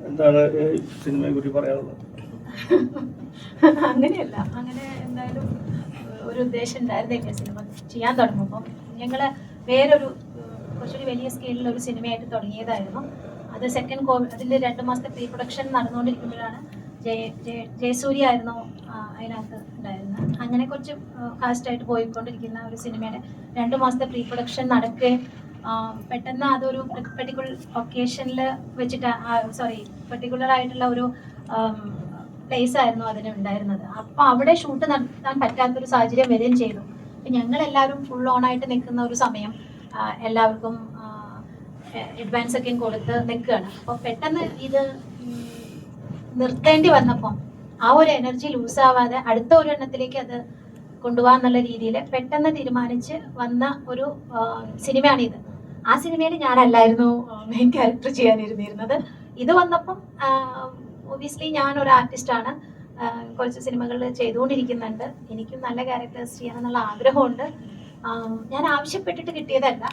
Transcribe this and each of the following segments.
എന്താണ് സിനിമയെ കുറിച്ച് പറയാനുള്ളത്? അങ്ങനെയല്ല, അങ്ങനെ എന്തായാലും ഒരു ഉദ്ദേശം ഉണ്ടായിരുന്നില്ല സിനിമ ചെയ്യാൻ തുടങ്ങുമ്പോൾ. ഞങ്ങൾ വേറൊരു കുറച്ചൊരു വലിയ സ്കെയിലിൽ ഒരു സിനിമയായിട്ട് തുടങ്ങിയതായിരുന്നു. അത് അതിൻ്റെ 2 മാസത്തെ പ്രീ പ്രൊഡക്ഷൻ നടന്നുകൊണ്ടിരിക്കുമ്പോഴാണ് ജയസൂര്യ ആയിരുന്നു അതിനകത്ത് ഉണ്ടായിരുന്നത്. അങ്ങനെ കുറച്ച് ഫാസ്റ്റായിട്ട് പോയിക്കൊണ്ടിരിക്കുന്ന ഒരു സിനിമയുടെ 2 മാസത്തെ പ്രീ പ്രൊഡക്ഷൻ നടക്കുകയും പെട്ടെന്ന് അതൊരു പെർട്ടിക്കുലർ ഒക്കേഷനിൽ വെച്ചിട്ട് പെർട്ടിക്കുലർ ആയിട്ടുള്ള ഒരു പ്ലേസ് ആയിരുന്നു അതിന് ഉണ്ടായിരുന്നത്. അപ്പോൾ അവിടെ ഷൂട്ട് നടത്താൻ പറ്റാത്തൊരു സാഹചര്യം വരികയും ചെയ്തു. അപ്പം ഞങ്ങളെല്ലാവരും ഫുൾ ഓണായിട്ട് നിൽക്കുന്ന ഒരു സമയം, എല്ലാവർക്കും അഡ്വാൻസ് ഒക്കെ കൊടുത്ത് നിൽക്കുകയാണ്. അപ്പോൾ പെട്ടെന്ന് ഇത് നിർത്തേണ്ടി വന്നപ്പോൾ ആ ഒരു എനർജി ലൂസാവാതെ അടുത്ത ഒരു എണ്ണത്തിലേക്ക് അത് കൊണ്ടുപോകാന്നുള്ള രീതിയിൽ പെട്ടെന്ന് തീരുമാനിച്ച് വന്ന ഒരു സിനിമയാണിത്. ആ സിനിമയിൽ ഞാനല്ലായിരുന്നു മെയിൻ ക്യാരക്ടർ ചെയ്യാനിരുന്നിരുന്നത്. ഇത് വന്നപ്പം ഒബിയസ്ലി ഞാനൊരു ആർട്ടിസ്റ്റാണ്, കുറച്ച് സിനിമകളിൽ ചെയ്തുകൊണ്ടിരിക്കുന്നുണ്ട്. എനിക്കും നല്ല ക്യാരക്ടേഴ്സ് ചെയ്യണം എന്നുള്ള ആഗ്രഹമുണ്ട്. ഞാൻ ആവശ്യപ്പെട്ടിട്ട് കിട്ടിയതല്ല,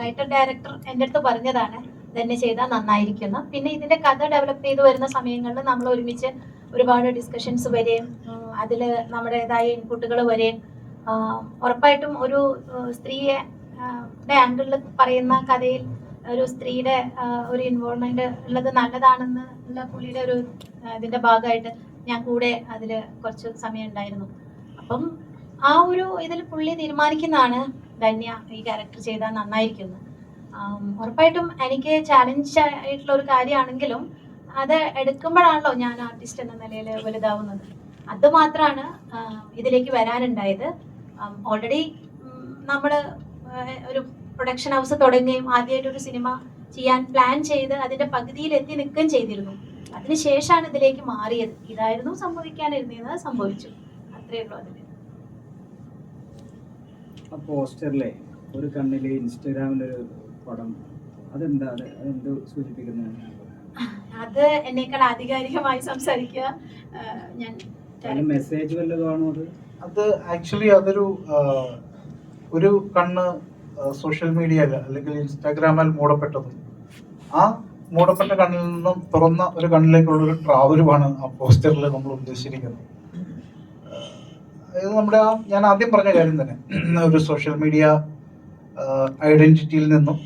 റൈറ്റർ ഡയറക്ടർ എൻ്റെ അടുത്ത് പറഞ്ഞതാണ് ഇതന്നെ ചെയ്താൽ നന്നായിരിക്കുന്നു. പിന്നെ ഇതിൻ്റെ കഥ ഡെവലപ്പ് ചെയ്ത് വരുന്ന സമയങ്ങളിൽ നമ്മൾ ഒരുമിച്ച് ഒരുപാട് ഡിസ്കഷൻസ് വരെയും അതിൽ നമ്മുടേതായ ഇൻപുട്ടുകൾ വരെയും ഉറപ്പായിട്ടും ഒരു സ്ത്രീയെ ആംഗിളിൽ പറയുന്ന കഥയിൽ ഒരു സ്ത്രീയുടെ ഒരു ഇൻവോൾവ്മെന്റ് ഉള്ളത് നല്ലതാണെന്ന് ഉള്ള പുള്ളിയുടെ ഒരു ഇതിന്റെ ഭാഗമായിട്ട് ഞാൻ കൂടെ അതിൽ കുറച്ച് സമയം ഉണ്ടായിരുന്നു. അപ്പം ആ ഒരു ഇതിൽ പുള്ളി തീരുമാനിക്കുന്നതാണ് ധന്യ ഈ ക്യാരക്ടർ ചെയ്താൽ നന്നായിരിക്കുന്നു. ഉറപ്പായിട്ടും എനിക്ക് ചാലഞ്ച് ആയിട്ടുള്ള ഒരു കാര്യമാണെങ്കിലും അത് എടുക്കുമ്പോഴാണല്ലോ ഞാൻ ആർട്ടിസ്റ്റ് എന്ന നിലയിൽ വലുതാവുന്നത്. അത് മാത്രമാണ് ഇതിലേക്ക് വരാനുണ്ടായത്. ഓൾറെഡി നമ്മൾ ഒരു പ്രൊഡക്ഷൻ ഹൗസ് തുടങ്ങുകയും ആദ്യമായിട്ടൊരു സിനിമ ചെയ്യാൻ പ്ലാൻ ചെയ്ത് അതിന്റെ പകുതിയിൽ എത്തി നിൽക്കുകയും ചെയ്തിരുന്നു. അതിനുശേഷമാണ് ഇതിലേക്ക് മാറിയത്. ഇതായിരുന്നു സംഭവിക്കാനിരുന്നത്, സംഭവിച്ചു, അത്രേ ഉള്ളൂ. അതിന് പോസ്റ്ററിലെ ഒരു കണ്ണില് ഇൻസ്റ്റാഗ്രാമിലൊരു പടം, അതെന്താ, അതെന്ത് സൂചിപ്പിക്കുന്നത്? അത് എന്നേക്കാൾ ആധികാരികമായി സംസാരിക്കുക. ഞാൻ മെസ്സേജ് വല്ലതുമാണോ അത് ആക്ച്വലി അതൊരു ഒരു കണ്ണ് സോഷ്യൽ മീഡിയയിൽ അല്ലെങ്കിൽ ഇൻസ്റ്റാഗ്രാമിൽ മൂടപ്പെട്ടതും ആ മൂടപ്പെട്ട കണ്ണിൽ നിന്നും തുറന്ന ഒരു കണ്ണിലേക്കുള്ള ഒരു ട്രാവലുമാണ് ആ പോസ്റ്ററിൽ നമ്മൾ ഉദ്ദേശിച്ചിരിക്കുന്നത്. ഇത് നമ്മുടെ ഞാൻ ആദ്യം പറഞ്ഞ കാര്യം തന്നെ, ഒരു സോഷ്യൽ മീഡിയ ഐഡന്റിറ്റിയിൽ നിന്നും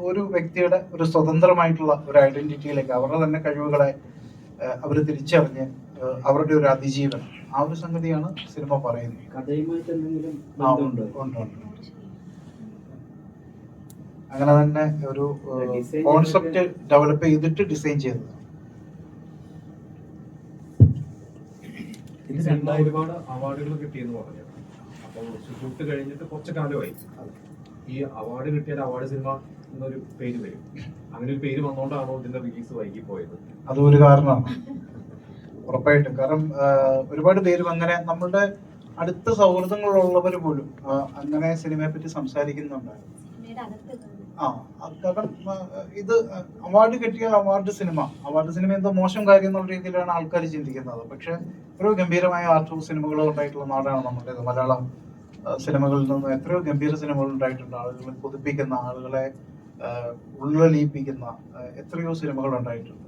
ഒരു വ്യക്തിയുടെ ഒരു സ്വതന്ത്രമായിട്ടുള്ള ഒരു ഐഡന്റിറ്റിയിലേക്ക് അവരുടെ തന്നെ കഴിവുകളെ അവർ തിരിച്ചറിഞ്ഞ് അവരുടെ ഒരു അതിജീവനം, ആ ഒരു സംഗതിയാണ് സിനിമ പറയുന്നത്. കഥയുമായിട്ട് എന്തെങ്കിലും ഉണ്ട്. അങ്ങനെ തന്നെ ഒരു കോൺസെപ്റ്റ് ഡെവലപ്പ് ചെയ്തിട്ട് ഡിസൈൻ ചെയ്തത്. ഒരുപാട് അവാർഡുകൾ കിട്ടിയെന്ന് പറഞ്ഞു. അപ്പോൾ ഷൂട്ട് കഴിഞ്ഞിട്ട് കുറച്ച് കാലമായി. ഈ അവാർഡ് കിട്ടിയ അവാർഡ് സിനിമ എന്നൊരു പേര് വരും. അങ്ങനെ ഒരു പേര് വന്നുകൊണ്ടാണോ ഇതിന്റെ റിലീസ് വൈകി പോയത്? അതൊരു കാരണമാണ് ഉറപ്പായിട്ടും. കാരണം ഒരുപാട് പേരും അങ്ങനെ നമ്മളുടെ അടുത്ത സൗഹൃദങ്ങളുള്ളവർ പോലും അങ്ങനെ സിനിമയെ പറ്റി സംസാരിക്കുന്നുണ്ടായിരുന്നു. കാരണം ഇത് അവാർഡ് കിട്ടിയാൽ അവാർഡ് സിനിമ എന്തോ മോശം കാര്യം എന്നുള്ള രീതിയിലാണ് ആൾക്കാർ ചിന്തിക്കുന്നത്. പക്ഷെ ഒരു ഗംഭീരമായ ആർട്ട് സിനിമകൾ ഉണ്ടായിട്ടുള്ള നാടാണ് നമ്മുടേത്. മലയാളം സിനിമകളിൽ നിന്ന് എത്രയോ ഗംഭീര സിനിമകൾ ഉണ്ടായിട്ടുണ്ട്. ആളുകളെ കൊതിപ്പിക്കുന്ന, ആളുകളെ ഉള്ളലിയിപ്പിക്കുന്ന എത്രയോ സിനിമകൾ ഉണ്ടായിട്ടുണ്ട്.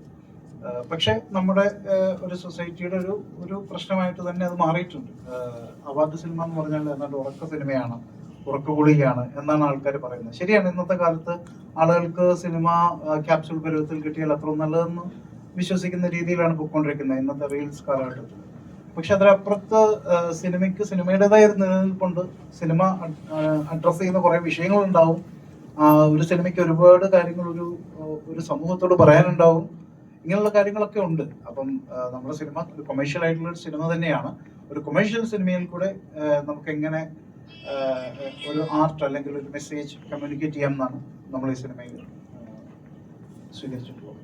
പക്ഷെ നമ്മുടെ ഒരു സൊസൈറ്റിയുടെ ഒരു പ്രശ്നമായിട്ട് തന്നെ അത് മാറിയിട്ടുണ്ട്. അവാർഡ് സിനിമ എന്ന് പറഞ്ഞാൽ എന്നാണ്ട് ഉറക്ക സിനിമയാണ്, ഉറക്കഗുളികയാണ് എന്നാണ് ആൾക്കാർ പറയുന്നത്. ശരിയാണ്, ഇന്നത്തെ കാലത്ത് ആളുകൾക്ക് സിനിമ ക്യാപ്സ്യൂൾ പരുവത്തിൽ കിട്ടിയാൽ അത്ര നല്ലതെന്ന് വിശ്വസിക്കുന്ന രീതിയിലാണ് പോയിക്കൊണ്ടിരിക്കുന്നത് ഇന്നത്തെ റീൽസ് കാലഘട്ടത്തിൽ. പക്ഷെ അതിനപ്പുറത്ത് സിനിമയ്ക്ക് സിനിമയുടേതായ ഒരു നിലനിൽപ്പുണ്ട്. സിനിമ അഡ്രസ്സ് ചെയ്യുന്ന കുറെ വിഷയങ്ങളുണ്ടാവും. ഒരു സിനിമയ്ക്ക് ഒരുപാട് കാര്യങ്ങൾ ഒരു സമൂഹത്തോട് പറയാനുണ്ടാവും. ഇങ്ങനെയുള്ള കാര്യങ്ങളൊക്കെ ഉണ്ട്. അപ്പം നമ്മുടെ സിനിമ ഒരു കൊമേഴ്ഷ്യൽ ആയിട്ടുള്ള ഒരു സിനിമ തന്നെയാണ്. ഒരു കൊമേഴ്ഷ്യൽ സിനിമയിൽ കൂടെ നമുക്ക് എങ്ങനെ ഒരു ആർട്ട് അല്ലെങ്കിൽ ഒരു മെസ്സേജ് കമ്മ്യൂണിക്കേറ്റ് ചെയ്യാമെന്നാണ് നമ്മൾ ഈ സിനിമയിൽ സ്വീകരിച്ചിട്ടുള്ളത്.